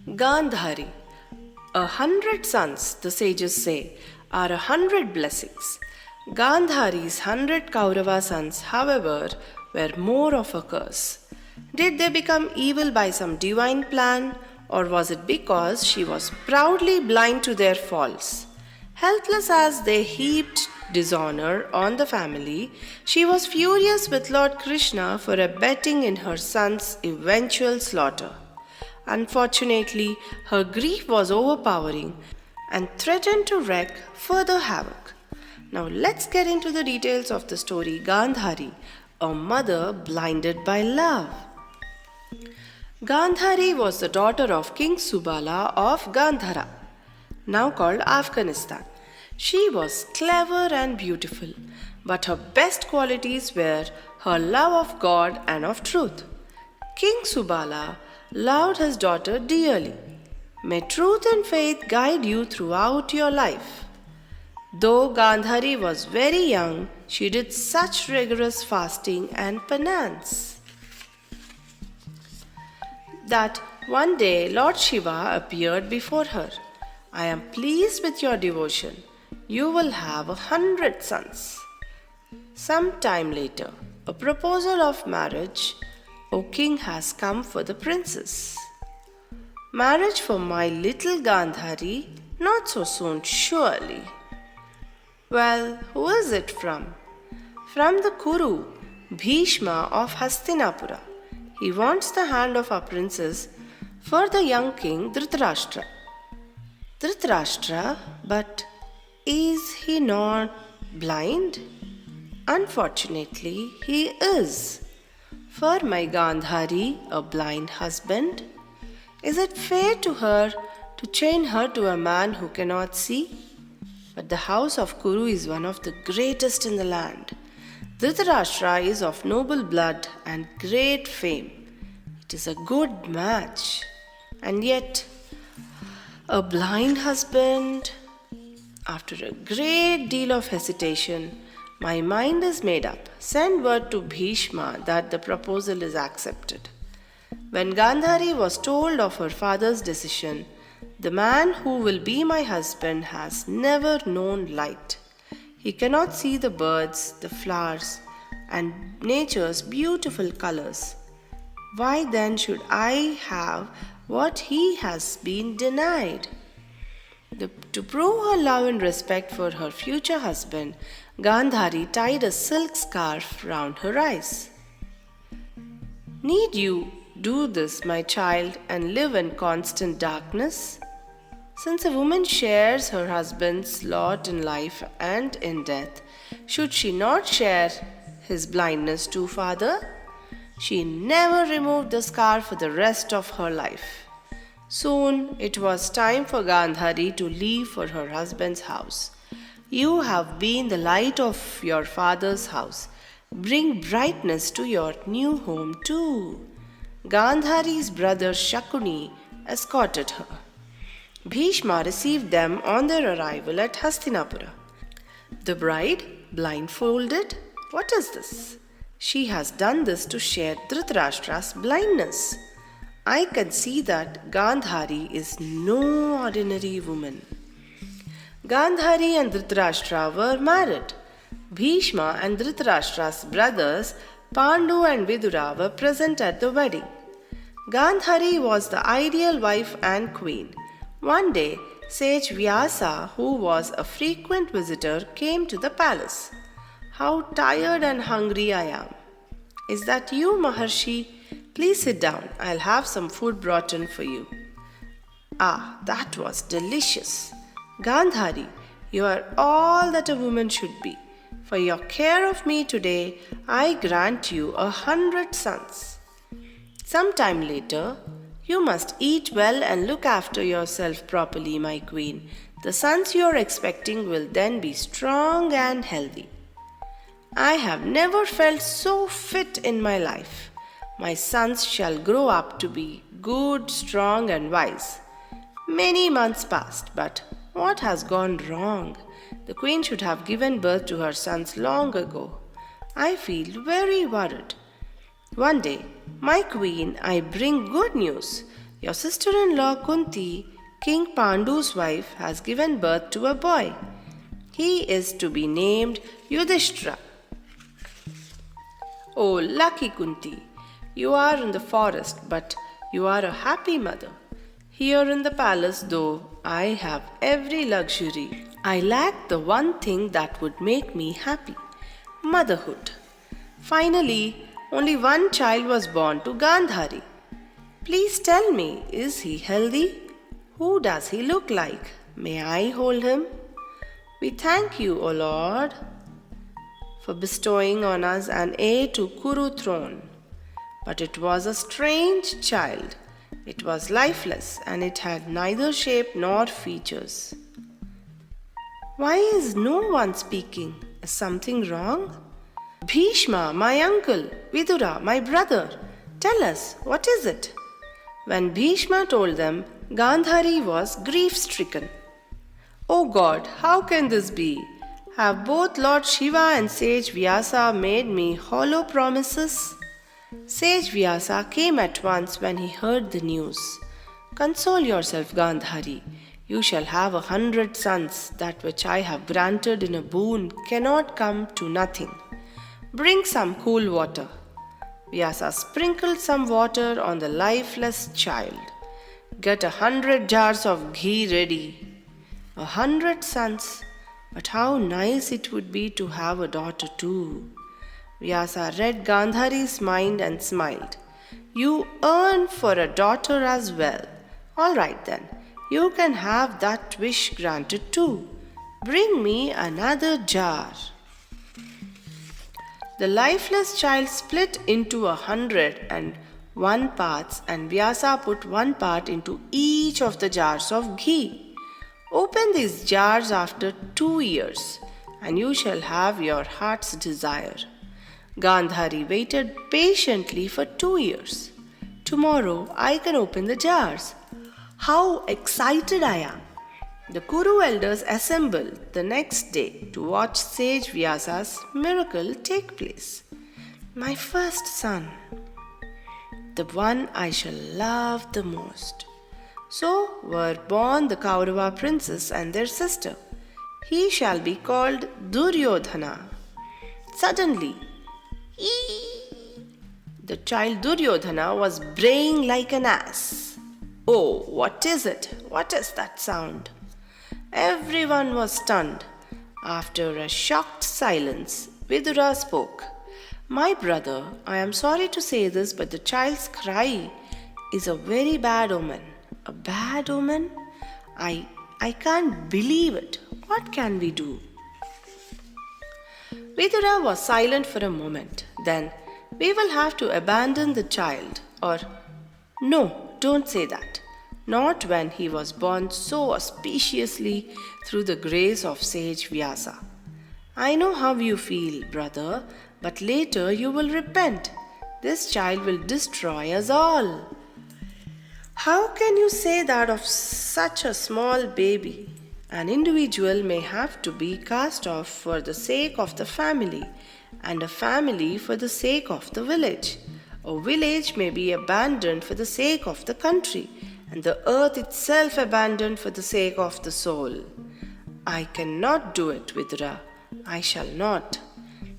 Gandhari. 100 sons, the sages say, are 100 blessings. Gandhari's 100 Kaurava sons, however, were more of a curse. Did they become evil by some divine plan, or was it because she was proudly blind to their faults? Helpless as they heaped dishonor on the family, she was furious with Lord Krishna for abetting in her son's eventual slaughter. Unfortunately, her grief was overpowering and threatened to wreak further havoc. Now let's get into the details of the story Gandhari, a mother blinded by love. Gandhari was the daughter of King Subala of Gandhara, now called Afghanistan. She was clever and beautiful, but her best qualities were her love of God and of truth. King Subala loved his daughter dearly. May truth and faith guide you throughout your life. Though Gandhari was very young, she did such rigorous fasting and penance that one day Lord Shiva appeared before her. I am pleased with your devotion. You will have 100 sons. Some time later, a proposal of marriage, O king, has come for the princess. Marriage for my little Gandhari? Not so soon, surely. Well, who is it from? From the Kuru, Bhishma of Hastinapura. He wants the hand of our princess for the young king Dhritarashtra. Dhritarashtra, but is he not blind? Unfortunately, he is. For my Gandhari, a blind husband, is it fair to her to chain her to a man who cannot see? But the house of Kuru is one of the greatest in the land. Dhritarashtra is of noble blood and great fame. It is a good match. And yet, a blind husband. After a great deal of hesitation, my mind is made up. Send word to Bhishma that the proposal is accepted. When Gandhari was told of her father's decision, the man who will be my husband has never known light. He cannot see the birds, the flowers, and nature's beautiful colors. Why then should I have what he has been denied? To prove her love and respect for her future husband, Gandhari tied a silk scarf round her eyes. Need you do this, my child, and live in constant darkness? Since a woman shares her husband's lot in life and in death, should she not share his blindness too, father? She never removed the scarf for the rest of her life. Soon it was time for Gandhari to leave for her husband's house. You have been the light of your father's house. Bring brightness to your new home too. Gandhari's brother Shakuni escorted her. Bhishma received them on their arrival at Hastinapura. The bride, blindfolded? What is this? She has done this to share Dhritarashtra's blindness. I can see that Gandhari is no ordinary woman. Gandhari and Dhritarashtra were married. Bhishma and Dhritarashtra's brothers Pandu and Vidura were present at the wedding. Gandhari was the ideal wife and queen. One day, sage Vyasa, who was a frequent visitor, came to the palace. How tired and hungry I am. Is that you, Maharshi? Please sit down. I'll have some food brought in for you. Ah, that was delicious. Gandhari, you are all that a woman should be. For your care of me today, I grant you 100 sons. Some time later, you must eat well and look after yourself properly, my queen. The sons you are expecting will then be strong and healthy. I have never felt so fit in my life. My sons shall grow up to be good, strong, and wise. Many months passed, but what has gone wrong? The queen should have given birth to her sons long ago. I feel very worried. One day, my queen, I bring good news. Your sister-in-law Kunti, King Pandu's wife, has given birth to a boy. He is to be named Yudhishthira. Oh, lucky Kunti, you are in the forest, but you are a happy mother. Here in the palace, though, I have every luxury. I lack the one thing that would make me happy: motherhood. Finally, only one child was born to Gandhari. Please tell me, is he healthy? Who does he look like? May I hold him? We thank you, O Lord, for bestowing on us an heir to Kuru throne. But it was a strange child. It was lifeless, and it had neither shape nor features. Why is no one speaking? Is something wrong? Bhishma, my uncle, Vidura, my brother, tell us, what is it? When Bhishma told them, Gandhari was grief-stricken. O God, how can this be? Have both Lord Shiva and sage Vyasa made me hollow promises? Sage Vyasa came at once when he heard the news. Console yourself, Gandhari. You shall have 100 sons. That which I have granted in a boon cannot come to nothing. Bring some cool water. Vyasa sprinkled some water on the lifeless child. Get 100 jars of ghee ready. 100 sons. But how nice it would be to have a daughter too. Vyasa read Gandhari's mind and smiled. You yearn for a daughter as well. All right then, you can have that wish granted too. Bring me another jar. The lifeless child split into 101 parts, and Vyasa put one part into each of the jars of ghee. Open these jars after 2 years, and you shall have your heart's desire. Gandhari waited patiently for 2 years. Tomorrow I can open the jars. How excited I am! The Kuru elders assembled the next day to watch sage Vyasa's miracle take place. My first son, the one I shall love the most. So were born the Kaurava princes and their sister. He shall be called Duryodhana. Suddenly, the child Duryodhana was braying like an ass. Oh, what is it? What is that sound? Everyone was stunned. After a shocked silence, Vidura spoke. My brother, I am sorry to say this, but the child's cry is a very bad omen. A bad omen? I can't believe it. What can we do? Vidura was silent for a moment. Then, we will have to abandon the child. Or, no, don't say that. Not when he was born so auspiciously through the grace of sage Vyasa. I know how you feel, brother, but later you will repent. This child will destroy us all. How can you say that of such a small baby? An individual may have to be cast off for the sake of the family, and a family for the sake of the village. A village may be abandoned for the sake of the country, and the earth itself abandoned for the sake of the soul. I cannot do it, Vidura. I shall not.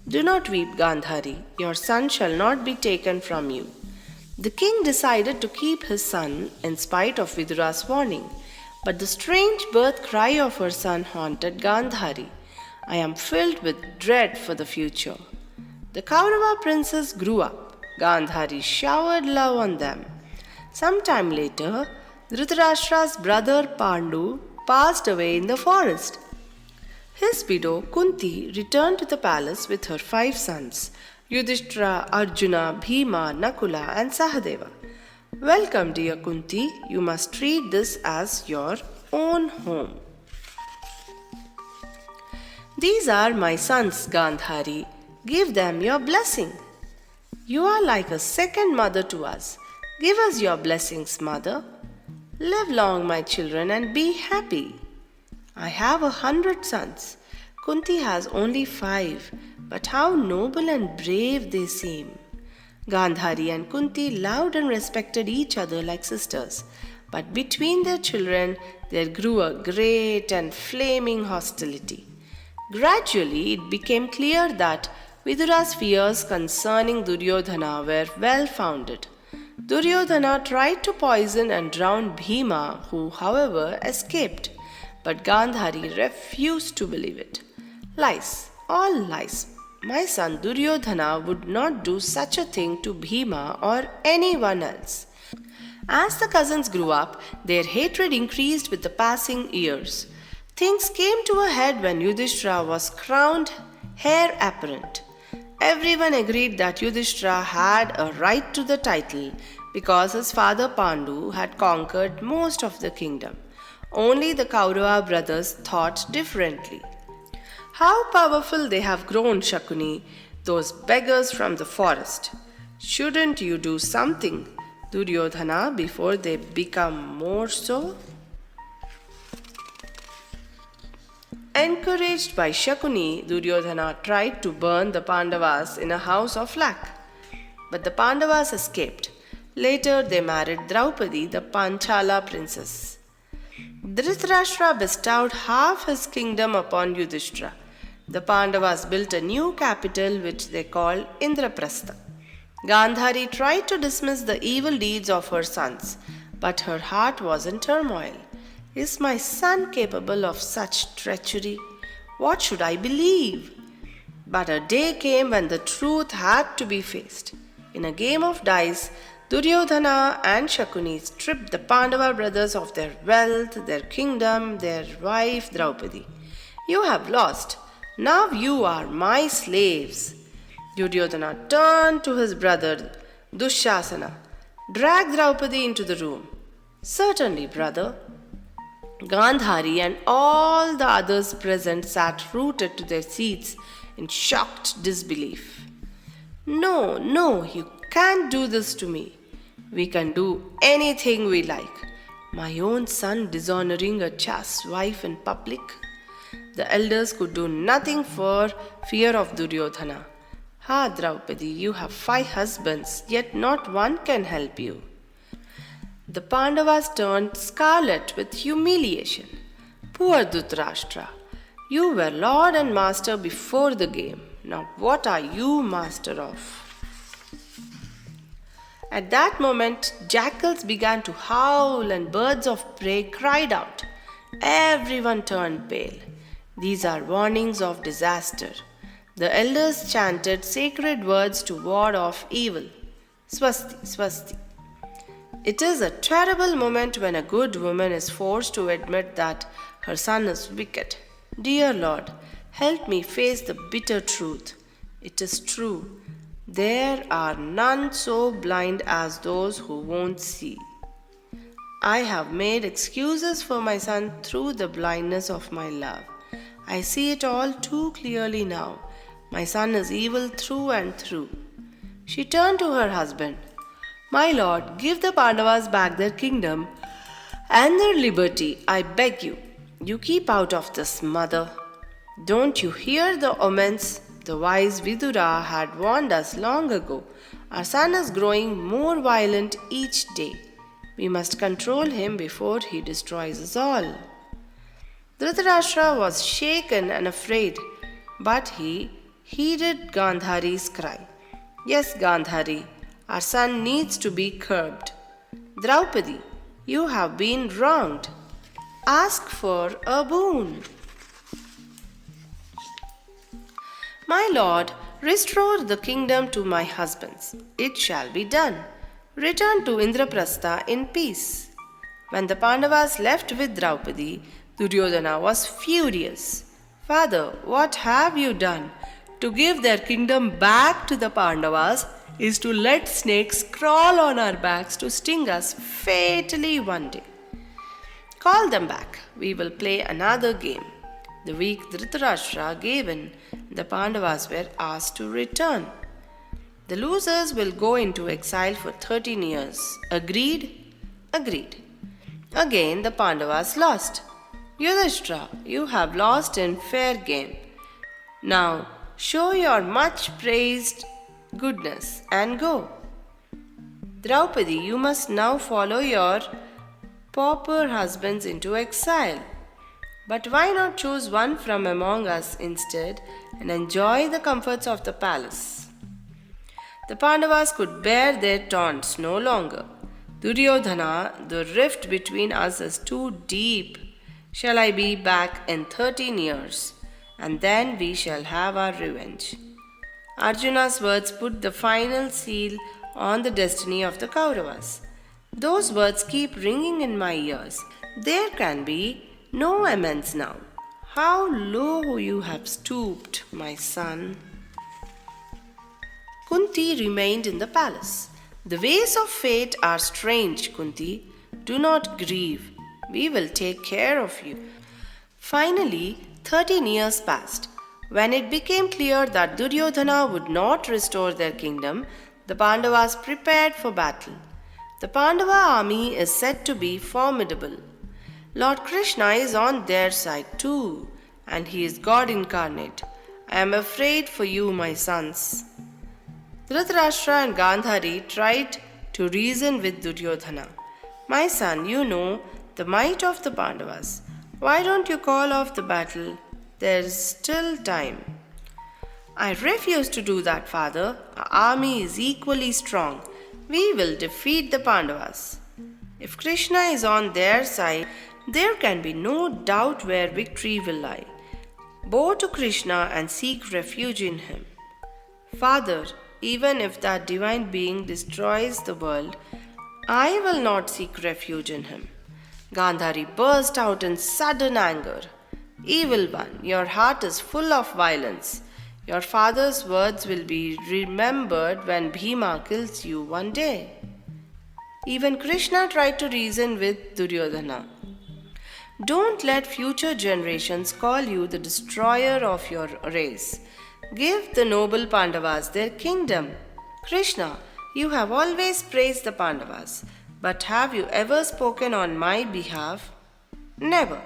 Do not weep, Gandhari. Your son shall not be taken from you. The king decided to keep his son in spite of Vidura's warning, but the strange birth cry of her son haunted Gandhari. I am filled with dread for the future. The Kaurava princes grew up. Gandhari showered love on them. Some time later, Dhritarashtra's brother Pandu passed away in the forest. His widow Kunti returned to the palace with her 5 sons, Yudhishthira, Arjuna, Bhima, Nakula and Sahadeva. Welcome, dear Kunti. You must treat this as your own home. These are my sons, Gandhari. Give them your blessing. You are like a second mother to us. Give us your blessings, mother. Live long, my children, and be happy. I have 100 sons. Kunti has only 5, but how noble and brave they seem. Gandhari and Kunti loved and respected each other like sisters. But between their children there grew a great and flaming hostility. Gradually, it became clear that Vidura's fears concerning Duryodhana were well founded. Duryodhana tried to poison and drown Bhima, who, however, escaped. But Gandhari refused to believe it. Lies, all lies. My son Duryodhana would not do such a thing to Bhima or anyone else. As the cousins grew up, their hatred increased with the passing years. Things came to a head when Yudhishthira was crowned heir apparent. Everyone agreed that Yudhishthira had a right to the title because his father Pandu had conquered most of the kingdom. Only the Kaurava brothers thought differently. How powerful they have grown, Shakuni, those beggars from the forest. Shouldn't you do something, Duryodhana, before they become more so? Encouraged by Shakuni, Duryodhana tried to burn the Pandavas in a house of lac. But the Pandavas escaped. Later they married Draupadi, the Panchala princess. Dhritarashtra bestowed half his kingdom upon Yudhishthira. The Pandavas built a new capital which they called Indraprastha. Gandhari tried to dismiss the evil deeds of her sons, but her heart was in turmoil. Is my son capable of such treachery? What should I believe? But a day came when the truth had to be faced. In a game of dice, Duryodhana and Shakuni stripped the Pandava brothers of their wealth, their kingdom, their wife Draupadi. You have lost. Now you are my slaves. Duryodhana turned to his brother Dushasana. Drag Draupadi into the room. Certainly, brother. Gandhari and all the others present sat rooted to their seats in shocked disbelief. No, no, you can't do this to me. We can do anything we like. My own son dishonoring a chaste wife in public. The elders could do nothing for fear of Duryodhana. Ah, Draupadi, you have 5 husbands, yet not one can help you. The Pandavas turned scarlet with humiliation. Poor Dhritarashtra, you were lord and master before the game. Now what are you master of? At that moment, jackals began to howl and birds of prey cried out. Everyone turned pale. These are warnings of disaster. The elders chanted sacred words to ward off evil. Swasti, swasti. It is a terrible moment when a good woman is forced to admit that her son is wicked. Dear Lord, help me face the bitter truth. It is true. There are none so blind as those who won't see. I have made excuses for my son through the blindness of my love. I see it all too clearly now. My son is evil through and through. She turned to her husband. My lord, give the Pandavas back their kingdom and their liberty, I beg you. You keep out of this, mother. Don't you hear the omens? The wise Vidura had warned us long ago. Our son is growing more violent each day. We must control him before he destroys us all. Dhritarashtra was shaken and afraid, but he heeded Gandhari's cry. Yes, Gandhari, our son needs to be curbed. Draupadi, you have been wronged. Ask for a boon. My lord, restore the kingdom to my husbands. It shall be done. Return to Indraprastha in peace. When the Pandavas left with Draupadi, Duryodhana was furious. Father, what have you done? To give their kingdom back to the Pandavas is to let snakes crawl on our backs to sting us fatally one day. Call them back. We will play another game. The weak Dhritarashtra gave in. The Pandavas were asked to return. The losers will go into exile for 13 years. Agreed? Agreed. Again the Pandavas lost. Yudhishthira, you have lost in fair game. Now show your much praised goodness and go. Draupadi, you must now follow your pauper husbands into exile. But why not choose one from among us instead and enjoy the comforts of the palace? The Pandavas could bear their taunts no longer. Duryodhana, the rift between us is too deep. Shall I be back in 13 years, and then we shall have our revenge. Arjuna's words put the final seal on the destiny of the Kauravas. Those words keep ringing in my ears. There can be no amends now. How low you have stooped, my son. Kunti remained in the palace. The ways of fate are strange, Kunti. Do not grieve. We will take care of you. Finally, 13 years passed. When it became clear that Duryodhana would not restore their kingdom, the Pandavas prepared for battle. The Pandava army is said to be formidable. Lord Krishna is on their side too, and he is God incarnate. I am afraid for you, my sons. Dhritarashtra and Gandhari tried to reason with Duryodhana. My son, you know the might of the Pandavas. Why don't you call off the battle? There is still time. I refuse to do that, father. Our army is equally strong. We will defeat the Pandavas. If Krishna is on their side, there can be no doubt where victory will lie. Bow to Krishna and seek refuge in him. Father, even if that divine being destroys the world, I will not seek refuge in him. Gandhari burst out in sudden anger. Evil one, your heart is full of violence. Your father's words will be remembered when Bhima kills you one day. Even Krishna tried to reason with Duryodhana. Don't let future generations call you the destroyer of your race. Give the noble Pandavas their kingdom. Krishna, you have always praised the Pandavas, but have you ever spoken on my behalf? Never.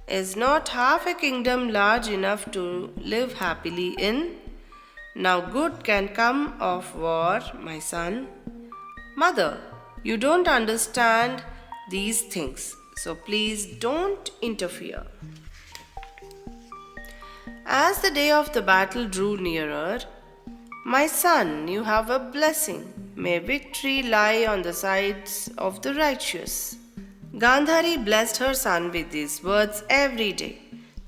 Is not half a kingdom large enough to live happily in? Now good can come of war, my son. Mother, you don't understand these things, so please don't interfere. As the day of the battle drew nearer, my son, you have a blessing. May victory lie on the sides of the righteous. Gandhari blessed her son with these words every day.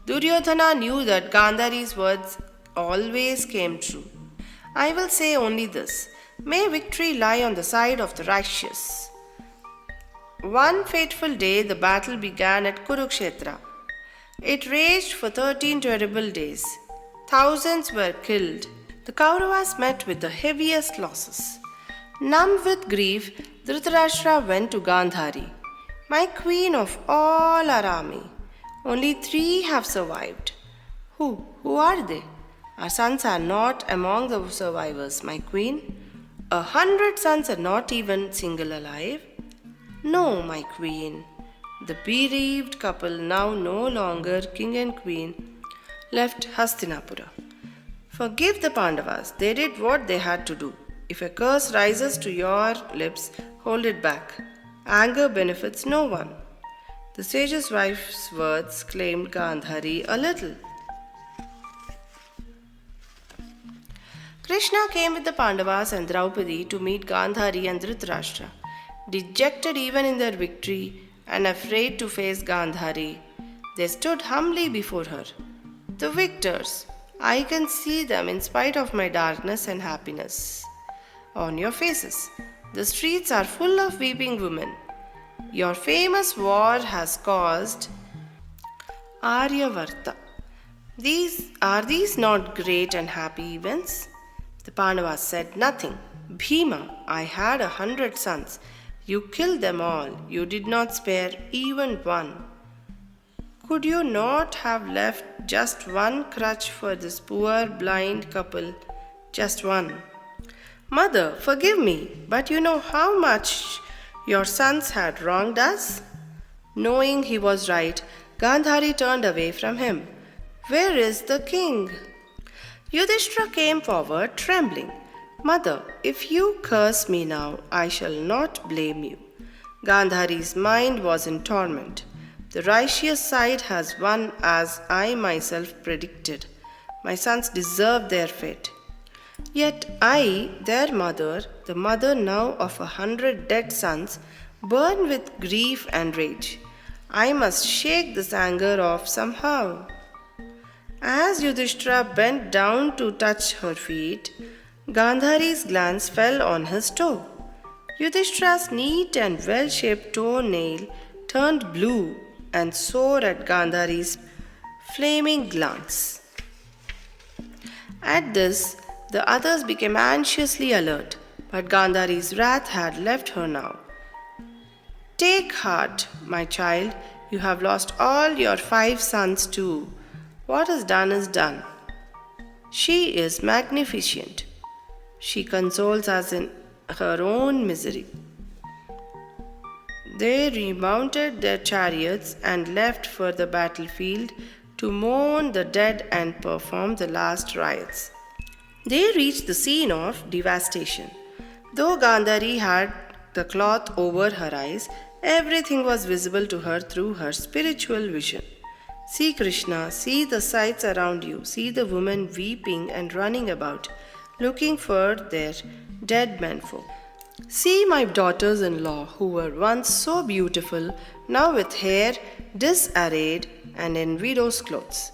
Duryodhana knew that Gandhari's words always came true. I will say only this: may victory lie on the side of the righteous. One fateful day, the battle began at Kurukshetra. It raged for 13 terrible days. Thousands were killed. The Kauravas met with the heaviest losses. Numb with grief, Dhritarashtra went to Gandhari. My queen of all our army, only 3 have survived. Who are they? Our sons are not among the survivors, my queen. 100 sons are not even single alive. No, my queen. The bereaved couple, now no longer king and queen, left Hastinapura. Forgive the Pandavas, they did what they had to do. If a curse rises to your lips, hold it back. Anger benefits no one. The sage's wife's words claimed Gandhari a little. Krishna came with the Pandavas and Draupadi to meet Gandhari and Dhritarashtra. Dejected even in their victory and afraid to face Gandhari, they stood humbly before her. The victors, I can see them in spite of my darkness and happiness on your faces. The streets are full of weeping women. Your famous war has caused Aryavarta. Are these not great and happy events? The Pandavas said nothing. Bhima, I had 100 sons. You killed them all. You did not spare even one. Could you not have left just one crutch for this poor blind couple? Just one. Mother, forgive me, but you know how much your sons had wronged us? Knowing he was right, Gandhari turned away from him. Where is the king? Yudhishthira came forward, trembling. Mother, if you curse me now, I shall not blame you. Gandhari's mind was in torment. The righteous side has won as I myself predicted. My sons deserve their fate. Yet I, their mother, the mother now of 100 dead sons, burn with grief and rage. I must shake this anger off somehow. As Yudhishthira bent down to touch her feet, Gandhari's glance fell on his toe. Yudhishthira's neat and well-shaped toenail turned blue and sore at Gandhari's flaming glance. At this, the others became anxiously alert, but Gandhari's wrath had left her now. Take heart, my child, you have lost all your 5 sons too. What is done. She is magnificent. She consoles us in her own misery. They remounted their chariots and left for the battlefield to mourn the dead and perform the last rites. They reached the scene of devastation. Though Gandhari had the cloth over her eyes, everything was visible to her through her spiritual vision. See Krishna, see the sights around you, see the women weeping and running about, looking for their dead menfolk. See my daughters-in-law who were once so beautiful, now with hair disarrayed and in widow's clothes.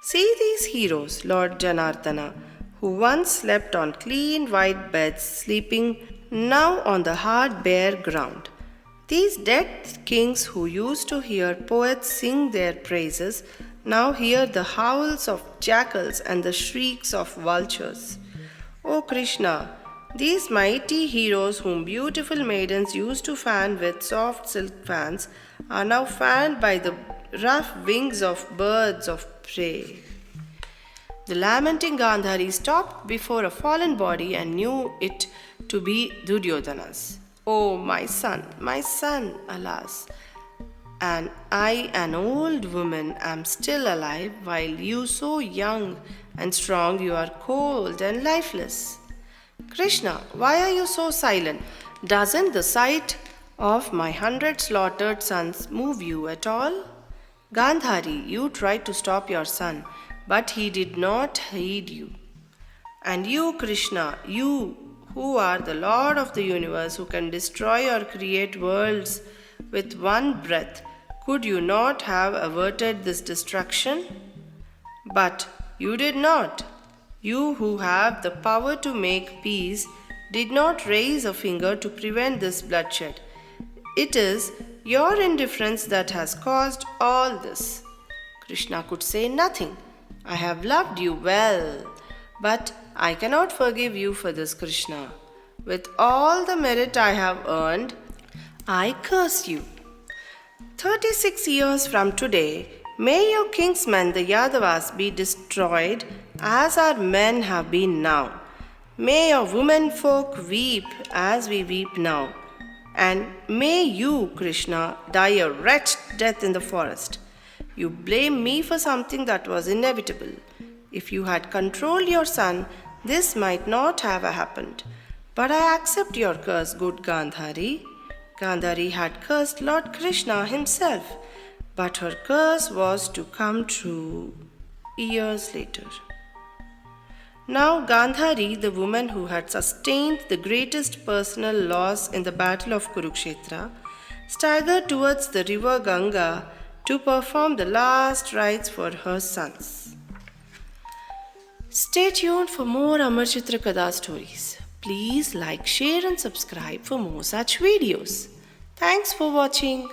See these heroes, Lord Janardana, who once slept on clean white beds, sleeping now on the hard bare ground. These dead kings who used to hear poets sing their praises now hear the howls of jackals and the shrieks of vultures. O Krishna, these mighty heroes whom beautiful maidens used to fan with soft silk fans are now fanned by the rough wings of birds of prey. The lamenting Gandhari stopped before a fallen body and knew it to be Duryodhana's. Oh, my son, alas! And I, an old woman, am still alive, while you, so young and strong, you are cold and lifeless. Krishna, why are you so silent? Doesn't the sight of my 100 slaughtered sons move you at all? Gandhari, you tried to stop your son, but he did not heed you. And you, Krishna, you who are the Lord of the universe, who can destroy or create worlds with one breath, could you not have averted this destruction? But you did not. You who have the power to make peace did not raise a finger to prevent this bloodshed. It is your indifference that has caused all this. Krishna could say nothing. I have loved you well, but I cannot forgive you for this, Krishna. With all the merit I have earned, I curse you. 36 years from today, may your kinsmen, the Yadavas, be destroyed as our men have been now. May your women folk weep as we weep now. And may you, Krishna, die a wretched death in the forest. You blame me for something that was inevitable. If you had controlled your son, this might not have happened. But I accept your curse, good Gandhari. Gandhari had cursed Lord Krishna himself, but her curse was to come true years later. Now Gandhari, the woman who had sustained the greatest personal loss in the battle of Kurukshetra, staggered towards the river Ganga to perform the last rites for her sons. Stay tuned for more Amar Chitra Katha stories. Please like, share and subscribe for more such videos. Thanks for watching.